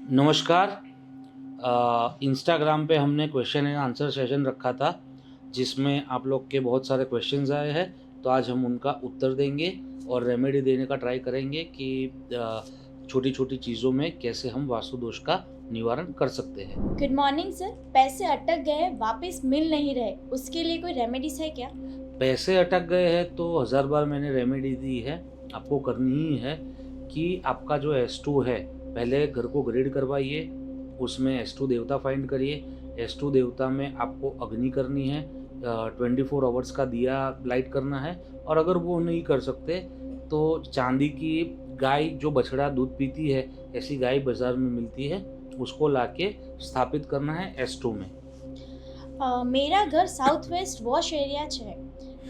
नमस्कार। इंस्टाग्राम पे हमने क्वेश्चन एंड आंसर सेशन रखा था जिसमें आप लोग के बहुत सारे क्वेश्चंस आए हैं, तो आज हम उनका उत्तर देंगे और रेमेडी देने का ट्राई करेंगे कि छोटी छोटी चीज़ों में कैसे हम वास्तु दोष का निवारण कर सकते हैं। Good morning sir. पैसे अटक गए, वापस मिल नहीं रहे, उसके लिए कोई रेमेडीज है क्या? पैसे अटक गए हैं तो 1000 बार मैंने रेमेडी दी है, आपको करनी ही है कि आपका जो S2 है, पहले घर को ग्रेड करवाइए, उसमें S2 देवता फाइंड करिए। S2 देवता में आपको अग्नि करनी है, 24 आवर्स का दिया लाइट करना है, और अगर वो नहीं कर सकते तो चांदी की गाय जो बछड़ा दूध पीती है, ऐसी गाय बाज़ार में मिलती है, उसको लाके स्थापित करना है S2 में। मेरा घर સાઉથ વેસ્ટ વોશ એરિયા છે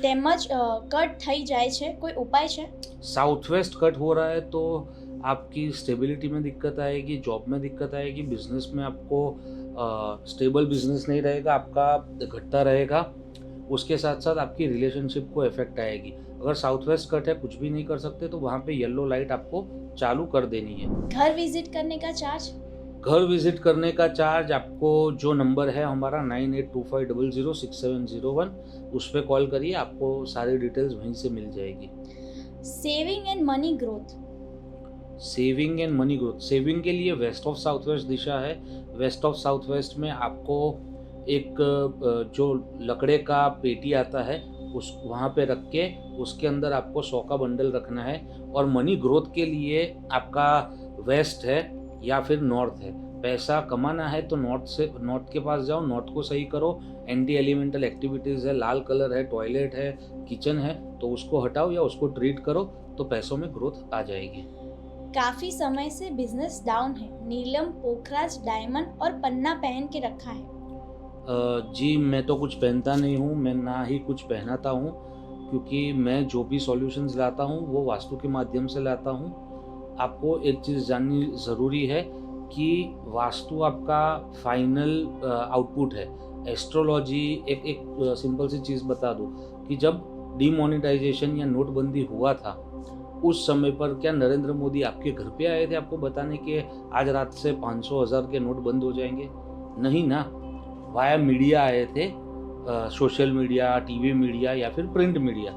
તેમજ કટ થઈ જાય છે, કોઈ ઉપાય છે? साउथ वेस्ट कट हो रहा है तो आपकी स्टेबिलिटी में दिक्कत आएगी, जॉब में दिक्कत आएगी, बिजनेस में आपको स्टेबल बिजनेस नहीं रहेगा, आपका घटता रहेगा। उसके साथ साथ आपकी रिलेशनशिप को इफेक्ट आएगी। अगर साउथ वेस्ट कट है, कुछ भी नहीं कर सकते, तो वहाँ पे येलो लाइट आपको चालू कर देनी है। घर विजिट करने का चार्ज? घर विजिट करने का चार्ज आपको, जो नंबर है हमारा 9825006701, उस पर कॉल करिए, आपको सारी डिटेल्स वहीं से मिल जाएगी। Saving and money growth? Saving and money growth, saving के लिए वेस्ट ऑफ साउथ वेस्ट दिशा है। वेस्ट ऑफ साउथ वेस्ट में आपको एक जो लकड़े का पेटी आता है, उस वहाँ पे रख के उसके अंदर आपको 100 का बंडल रखना है। और मनी ग्रोथ के लिए आपका वेस्ट है या फिर नॉर्थ है। पैसा कमाना है तो नॉर्थ के पास जाओ, नॉर्थ को सही करो। एंटी एलिमेंटल एक्टिविटीज़ है, लाल कलर है, टॉयलेट है, किचन है, तो उसको हटाओ या उसको ट्रीट करो, तो पैसों में ग्रोथ आ जाएगी। काफी समय से बिजनेस डाउन है, नीलम पोखराज डायमंड और पन्ना पहन के रखा है। जी, मैं तो कुछ पहनता नहीं हूँ, मैं ना ही कुछ पहनाता हूँ, क्योंकि मैं जो भी सॉल्यूशंस लाता हूँ वो वास्तु के माध्यम से लाता हूँ। आपको एक चीज़ जाननी ज़रूरी है कि वास्तु आपका फाइनल आउटपुट है। एस्ट्रोलॉजी एक सिंपल सी चीज़ बता दूँ कि जब डीमोनेटाइजेशन या नोटबंदी हुआ था, उस समय पर क्या नरेंद्र मोदी आपके घर पे आए थे आपको बताने कि आज रात से 500,000 के नोट बंद हो जाएंगे? नहीं ना, वाया मीडिया आए थे, सोशल मीडिया, टीवी मीडिया या फिर प्रिंट मीडिया।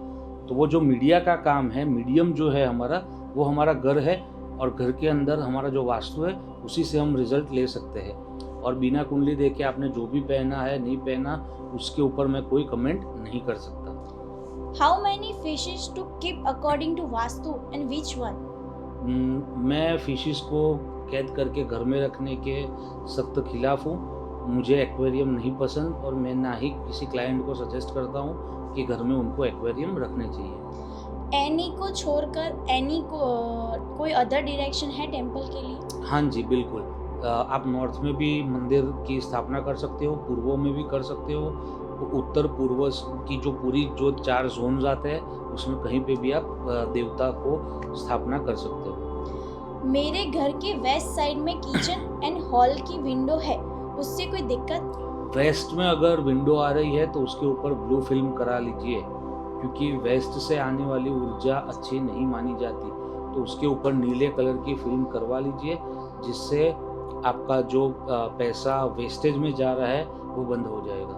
तो वो जो मीडिया का काम है, मीडियम जो है हमारा, वो हमारा घर है, और घर के अंदर हमारा जो वास्तु है, उसी से हम रिजल्ट ले सकते हैं। और बिना कुंडली देखे आपने जो भी पहना है नहीं पहना, उसके ऊपर मैं कोई कमेंट नहीं कर सकता। How many fishes to keep according to vastu and which one? मैं फिशेस को कैद करके घर में रखने के सख्त खिलाफ हूँ। मुझे एक्वेरियम नहीं पसंद, और मैं ना ही किसी क्लाइंट को सजेस्ट करता हूँ कि घर में उनको एक्वेरियम रखने चाहिए। एनी को छोड़कर एनी को कोई अदर डायरेक्शन है टेंपल के लिए? हाँ जी, बिल्कुल। आप नॉर्थ में भी मंदिर की स्थापना कर सकते हो, पूर्वों में भी कर सकते हो, उत्तर पूर्व की जो पूरी जो 4 जोन्स आते हैं, उसमें कहीं पे भी आप देवता को स्थापना कर सकते हो। मेरे घर के वेस्ट साइड में किचन एंड हॉल की विंडो है, उससे कोई दिक्कत? वेस्ट में अगर विंडो आ रही है तो उसके ऊपर ब्लू फिल्म करा लीजिए, क्योंकि वेस्ट से आने वाली ऊर्जा अच्छी नहीं मानी जाती, तो उसके ऊपर नीले कलर की फिल्म करवा लीजिए, जिससे आपका जो पैसा वेस्टेज में जा रहा है वो बंद हो जाएगा।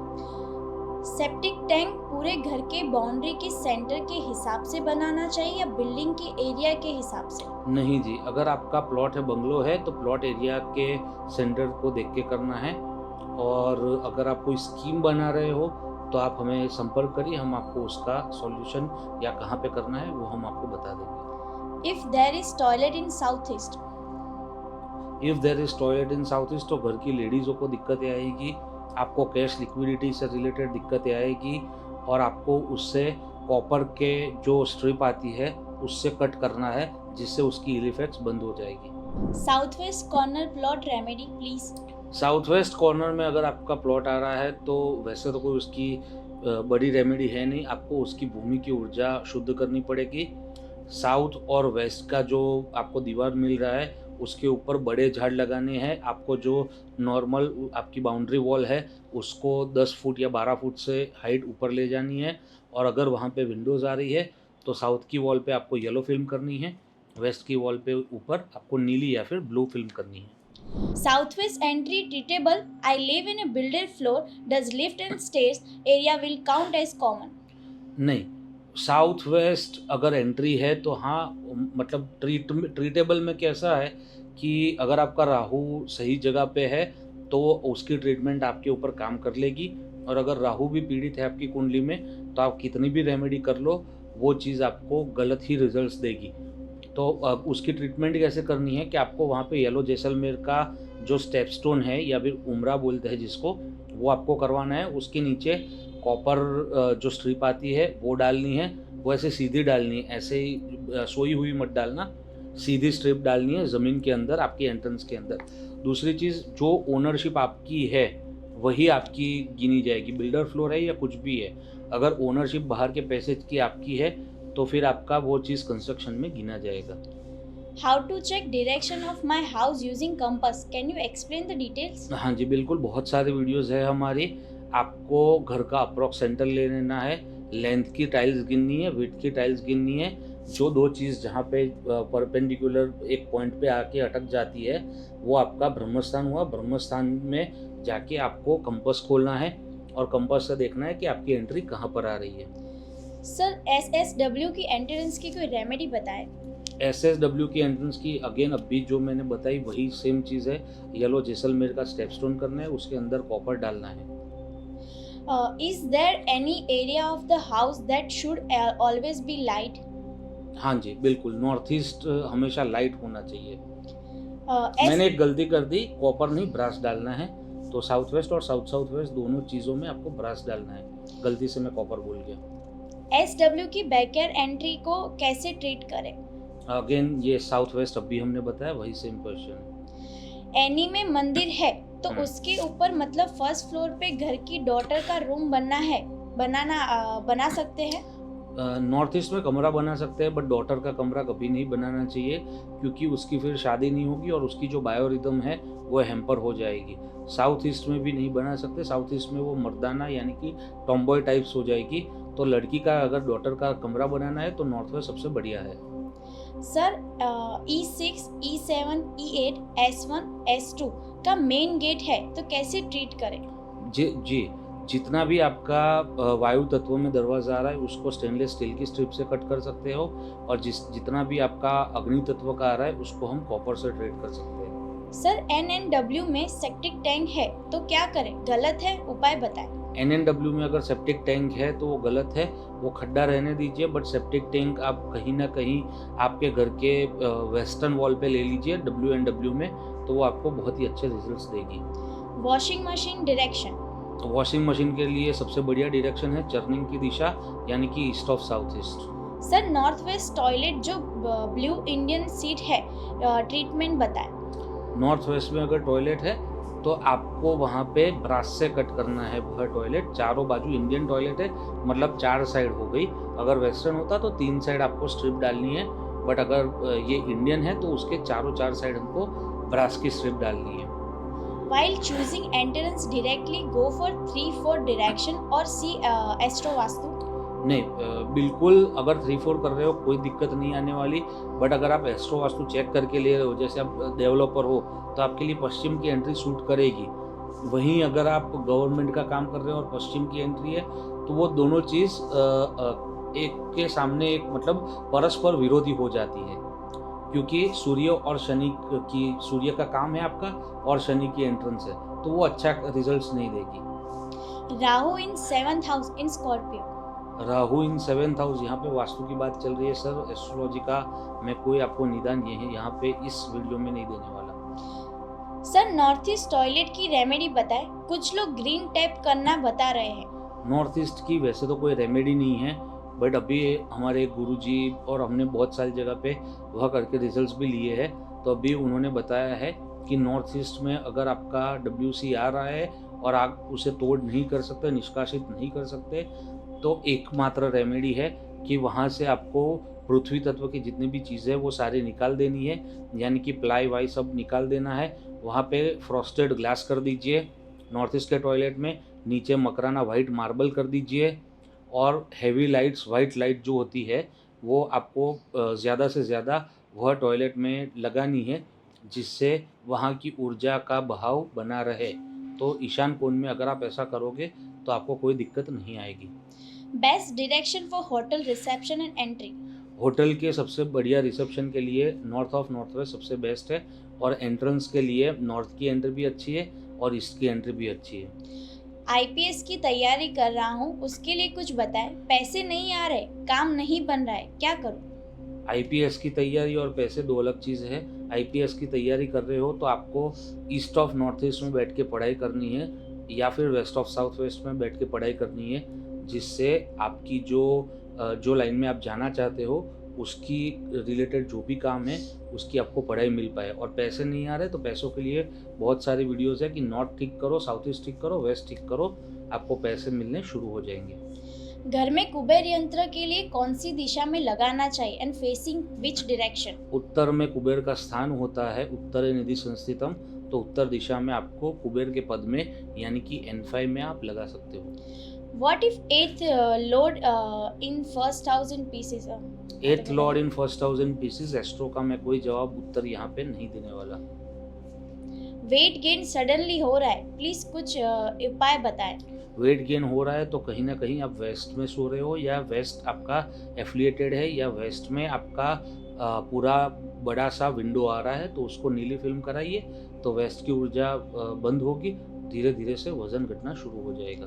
सेप्टिक टैंक पूरे घर के बाउंड्री के सेंटर के हिसाब से बनाना चाहिए या बिल्डिंग के एरिया के हिसाब से? नहीं जी, अगर आपका प्लॉट है, बंगलो है, तो प्लॉट एरिया के सेंटर को देख के करना है। और अगर आप कोई स्कीम बना रहे हो तो आप हमें संपर्क करिए, हम आपको उसका सॉल्यूशन या कहाँ पे करना है वो हम आपको बता देंगे। If there is toilet in south east? If there is toilet in south east, तो घर की लेडीज़ों को दिक्कतें आएगी, आपको कैश लिक्विडिटी से रिलेटेड दिक्कतें आएगी, और आपको उससे कॉपर के जो स्ट्रिप आती है उससे कट करना है, जिससे उसकी इल इफेक्ट्स बंद हो जाएगी। South west corner plot remedy please? South west corner में अगर आपका प्लॉट आ रहा है तो वैसे तो कोई उसकी बड़ी रेमेडी है नहीं, आपको उसकी भूमि की ऊर्जा शुद्ध करनी पड़ेगी। साउथ और वेस्ट का जो आपको दीवार मिल रहा है, उसके ऊपर बड़े झाड़ लगाने हैं। आपको जो नॉर्मल आपकी बाउंड्री वॉल है, उसको 10 फुट या 12 फुट से हाइट ऊपर ले जानी है। और अगर वहाँ पे विंडोज़ आ रही है तो साउथ की वॉल पे आपको येलो फिल्म करनी है, वेस्ट की वॉल पे ऊपर आपको नीली या फिर ब्लू फिल्म करनी है। Southwest entry treatable. I live in a builder floor. Does lift and stairs area will count as common? नहीं, साउथ वेस्ट अगर एंट्री है तो हाँ, मतलब ट्रीटेबल में कैसा है कि अगर आपका राहु सही जगह पे है तो उसकी ट्रीटमेंट आपके ऊपर काम कर लेगी, और अगर राहु भी पीड़ित है आपकी कुंडली में तो आप कितनी भी रेमेडी कर लो वो चीज़ आपको गलत ही रिजल्ट्स देगी। तो उसकी ट्रीटमेंट कैसे करनी है कि आपको वहाँ पे येलो जैसलमेर का जो स्टेपस्टोन है या फिर उमरा बोलते हैं जिसको, वो आपको करवाना है। उसके नीचे कॉपर जो स्ट्रिप आती है वो डालनी है, वो ऐसे सीधी डालनी है, ऐसे ही सोई हुई मत डालना, सीधी स्ट्रिप डालनी है ज़मीन के अंदर, आपकी एंट्रेंस के अंदर। दूसरी चीज़, जो ओनरशिप आपकी है वही आपकी गिनी जाएगी, बिल्डर फ्लोर है या कुछ भी है। अगर ओनरशिप बाहर के पैसे की आपकी है तो फिर आपका वो चीज़ कंस्ट्रक्शन में गिना जाएगा। How to check direction of my house using compass? Can you explain the details? हाँ जी, बिल्कुल, बहुत सारे वीडियोस है हमारी। आपको घर का अप्रॉक्स सेंटर ले लेना है, लेंथ की टाइल्स गिननी है, विड्थ की टाइल्स गिननी है। जो दो चीज़ जहाँ पे परपेंडिकुलर एक पॉइंट पे आके अटक जाती है वो आपका ब्रह्मस्थान हुआ। ब्रह्मस्थान में जाके आपको कंपास खोलना है और कंपास से देखना है कि आपकी एंट्री कहाँ पर आ रही है। सर SSW की एंट्रेंस की कोई रेमेडी बताएं। SSW की एंट्रेंस की अगेन अभी जो मैंने बताई वही सेम चीज़ है। येलो जैसलमेर का स्टेपस्टोन करना है, उसके अंदर कॉपर डालना है। Is there any area of the house that should always be light? हाँ जी, बिल्कुल, नॉर्थ ईस्ट हमेशा लाइट होना चाहिए। Uh, मैंने एक गलती कर दी, कॉपर नहीं ब्रास डालना है। तो साउथ वेस्ट और साउथ वेस्ट दोनों चीज़ों में आपको ब्रास डालना है। गलती से मैं कॉपर बोल गया। SW की बैकयार्ड एंट्री को कैसे ट्रीट करें? अगेन ये साउथ वेस्ट अभी हमने बताया, वही सेम क्वेश्चन। एनी में मंदिर है तो उसके ऊपर मतलब फर्स्ट फ्लोर पे घर की डॉटर का रूम बना सकते हैं? नॉर्थ ईस्ट में कमरा बना सकते हैं, बट डॉटर का कमरा कभी नहीं बनाना चाहिए, क्योंकि उसकी फिर शादी नहीं होगी और उसकी जो बायोरिदम है वो हैम्पर हो जाएगी। साउथ ईस्ट में भी नहीं बना सकते, साउथ ईस्ट में वो मर्दाना यानी कि टॉम्बॉय टाइप्स हो जाएगी। तो लड़की का अगर डॉटर का कमरा बनाना है तो नॉर्थ वेस्ट सबसे बढ़िया है। Sir E6, E7, E8, S1, S2 का मेन गेट है तो कैसे ट्रीट करें? जी, जितना भी आपका वायु तत्व में दरवाज़ा आ रहा है उसको स्टेनलेस स्टील की स्ट्रिप से कट कर सकते हो, और जितना भी आपका अग्नि तत्व का आ रहा है उसको हम कॉपर से ट्रीट कर सकते हैं। सर NNW में सेप्टिक टैंक है तो क्या करें? गलत है, उपाय बताएं। NNW में अगर सेप्टिक टैंक है तो वो गलत है, वो खड्डा रहने दीजिए। बट सेप्टिक टैंक आप कहीं ना कहीं आपके घर के वेस्टर्न वॉल पे ले लीजिए WNW में, तो वो आपको बहुत ही अच्छे रिजल्ट्स देगी। Washing machine direction. Washing machine के लिए सबसे बढ़िया डायरेक्शन है चर्निंग की दिशा, यानी कि east of south east. Sir north west toilet जो ब्लू इंडियन सीट है, ट्रीटमेंट बताएं। नॉर्थ वेस्ट में अगर टॉयलेट है तो आपको वहाँ पे ब्रास से कट करना है वह टॉयलेट। चारों बाजू इंडियन टॉयलेट है, मतलब 4 साइड हो गई। अगर वेस्टर्न होता तो 3 साइड आपको स्ट्रिप डालनी है, बट अगर ये इंडियन है तो उसके चारों 4 साइड हमको ब्रास की स्ट्रिप डालनी है। While choosing entrance directly, go for 3-4 direction और see Astro वास्तु। नहीं, बिल्कुल अगर 3-4 कर रहे हो कोई दिक्कत नहीं आने वाली, बट अगर आप एस्ट्रो वास्तु चेक करके ले रहे हो, जैसे आप डेवलपर हो तो आपके लिए पश्चिम की एंट्री सूट करेगी। वहीं अगर आप गवर्नमेंट का काम कर रहे हो और पश्चिम की एंट्री है तो वो दोनों चीज़ एक के सामने एक मतलब परस्पर विरोधी हो जाती है, क्योंकि सूर्य और शनि की, सूर्य का काम है आपका और शनि की एंट्रेंस है, तो वो अच्छा रिजल्ट्स नहीं देगी। राहु इन 7th house in Scorpio. Rahu in 7th house, यहाँ पे वास्तु की बात चल रही है सर। एस्ट्रोलॉजी का मैं कोई आपको निदान यहाँ पे इस वीडियो में नहीं देने वाला। सर नॉर्थ ईस्ट टॉयलेट की रेमेडी बताएं। कुछ लोग ग्रीन टैप करना बता रहे हैं। नॉर्थ ईस्ट की वैसे तो कोई रेमेडी नहीं है, बट अभी हमारे गुरुजी और हमने बहुत सारी जगह पे वह करके रिजल्ट्स भी लिए हैं, तो अभी उन्होंने बताया है कि नॉर्थ ईस्ट में अगर आपका WC आ रहा है और आप उसे तोड़ नहीं कर सकते, निष्कासित नहीं कर सकते, तो एकमात्र रेमेडी है कि वहाँ से आपको पृथ्वी तत्व की जितनी भी चीज़ें वो सारी निकाल देनी है, यानी कि प्लाई वाई सब निकाल देना है। वहाँ पे फ्रॉस्टेड ग्लास कर दीजिए नॉर्थ ईस्ट के टॉयलेट में, नीचे मकराना वाइट मार्बल कर दीजिए, और हैवी लाइट्स, वाइट लाइट जो होती है वो आपको ज़्यादा से ज़्यादा वह टॉयलेट में लगानी है। जिससे वहाँ की ऊर्जा का बहाव बना रहे। तो ईशान कोण में अगर आप ऐसा करोगे तो आपको कोई दिक्कत नहीं आएगी। Best direction for hotel reception and entry. Hotel के सबसे बढ़िया रिसेप्शन के लिए नॉर्थ ऑफ नॉर्थ वेस्ट सबसे बेस्ट है, और एंट्रेंस के लिए नॉर्थ की एंट्री भी अच्छी है और ईस्ट की एंट्री भी अच्छी है। आईपीएस की तैयारी कर रहा हूँ, उसके लिए कुछ बताएं। पैसे नहीं आ रहे, काम नहीं बन रहा है, क्या करूँ? आईपीएस की तैयारी और पैसे दो अलग चीज़ है। आईपीएस की तैयारी कर रहे हो तो आपको ईस्ट ऑफ नॉर्थ ईस्ट में बैठ के पढ़ाई करनी है या फिर वेस्ट ऑफ साउथ वेस्ट में बैठ के पढ़ाई करनी है, जिससे आपकी जो लाइन में आप जाना चाहते हो उसकी रिलेटेड जो भी काम है उसकी आपको पढ़ाई मिल पाए। और पैसे नहीं आ रहे तो पैसों के लिए बहुत सारी वीडियोज़ है कि नॉर्थ ठीक करो, साउथ ईस्ट ठीक करो, वेस्ट ठीक करो, आपको पैसे मिलने शुरू हो जाएंगे। घर में कुबेर यंत्र के लिए कौन सी दिशा में लगाना चाहिए एंड फेसिंग विच डायरेक्शन? उत्तर में कुबेर का स्थान होता है उत्तरे निधि संस्थितम, तो उत्तर दिशा में आपको कुबेर के पद में यानी कि N5 में आप लगा सकते हो। What if eighth lord in first house in Pisces? Eighth lord in first house in Pisces, astro का मैं कोई जवाब उत्तर यहाँ पे नहीं देने वाला। वेट गेन सडनली हो रहा है, प्लीज कुछ उपाय बताएं। वेट गेन हो रहा है तो कहीं ना कहीं आप वेस्ट में सो रहे हो, या वेस्ट आपका एफिलिएटेड है, या वेस्ट में आपका पूरा बड़ा सा विंडो आ रहा है, तो उसको नीली फिल्म कराइए तो वेस्ट की ऊर्जा बंद होगी, धीरे धीरे से वजन घटना शुरू हो जाएगा।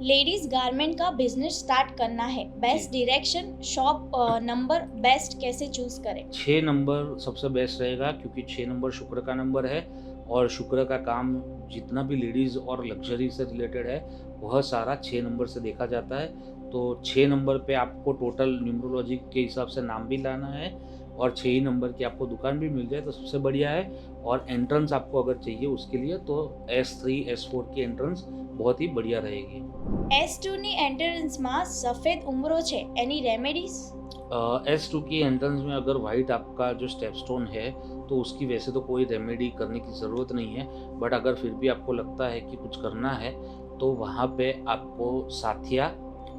लेडीज गारमेंट का बिजनेस स्टार्ट करना है, best direction, shop number best कैसे चूज करें? 6 नंबर सबसे बेस्ट रहेगा, क्योंकि 6 नंबर शुक्र का नंबर है और शुक्र का काम जितना भी लेडीज़ और लग्जरी से रिलेटेड है वह सारा 6 नंबर से देखा जाता है। तो 6 नंबर पे आपको टोटल न्यूमरोलॉजी के हिसाब से नाम भी लाना है, और 6 ही नंबर की आपको दुकान भी मिल जाए तो सबसे बढ़िया है। और एंट्रेंस आपको अगर चाहिए उसके लिए तो S3 S4 की एंट्रेंस बहुत ही बढ़िया रहेगी। S2 ની એન્ટ્રન્સમાં સફેદ ઉમરો છે, એની રેમેડીઝ? S2 की एंट्रेंस में अगर वाइट आपका जो स्टेपस्टोन है तो उसकी वैसे तो कोई रेमेडी करने की ज़रूरत नहीं है, बट अगर फिर भी आपको लगता है कि कुछ करना है तो वहाँ पे आपको साथिया,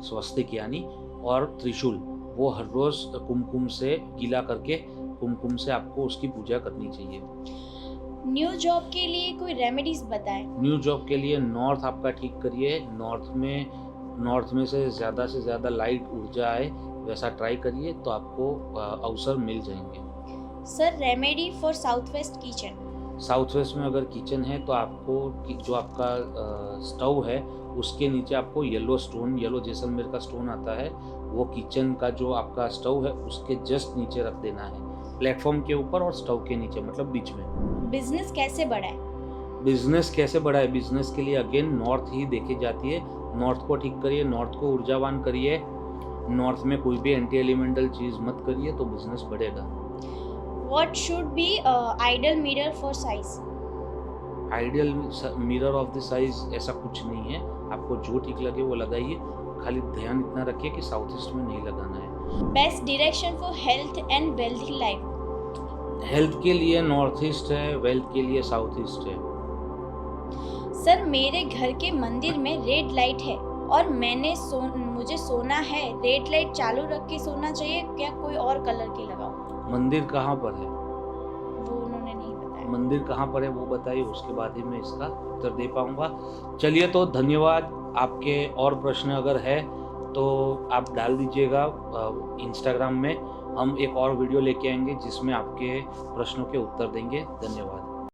स्वस्तिक यानी और त्रिशूल वो हर रोज़ कुमकुम से गीला करके कुमकुम से आपको उसकी पूजा करनी चाहिए। न्यू जॉब के लिए कोई रेमेडीज बताएं। न्यू जॉब के लिए नॉर्थ आपका ठीक करिए, नॉर्थ में से ज़्यादा लाइट ऊर्जा आए वैसा ट्राई करिए तो आपको अवसर मिल जाएंगे। Sir remedy for south west kitchen? South west में अगर किचन है तो आपको जो आपका स्टोव है उसके नीचे आपको येलो जैसलमेर का स्टोन आता है, वो किचन का जो आपका स्टोव है उसके जस्ट नीचे रख देना है, प्लेटफॉर्म के ऊपर और स्टोव के नीचे, मतलब बीच में। बिजनेस कैसे बढ़ाएं? बिजनेस कैसे बढ़ाए? बिजनेस के लिए अगेन नॉर्थ ही देखी जाती है। नॉर्थ को ठीक करिए, नॉर्थ को ऊर्जावान करिए, नॉर्थ में कोई भी एंटी एलिमेंटल चीज़ मत करिए तो बिजनेस बढ़ेगा। What should be ideal mirror for size? Ideal mirror of the size ऐसा कुछ नहीं है, आपको जो ठीक लगे वो लगाइए, खाली ध्यान इतना रखिए कि साउथ ईस्ट में नहीं लगाना है। Best direction for health and wealthy life? Health के लिए नॉर्थ ईस्ट है, वेल्थ के लिए साउथ ईस्ट है। सर मेरे घर के मंदिर में रेड लाइट है और मुझे सोना है, रेड लाइट चालू रख के सोना चाहिए क्या कोई और कलर की लगाऊं? मंदिर कहाँ पर है? वो उन्होंने नहीं बताया। मंदिर कहाँ पर है वो बताइए, उसके बाद ही मैं इसका उत्तर दे पाऊंगा। चलिए तो धन्यवाद। आपके और प्रश्न अगर है तो आप डाल दीजिएगा इंस्टाग्राम में, हम एक और वीडियो लेके आएंगे जिसमें आपके प्रश्नों के उत्तर देंगे। धन्यवाद।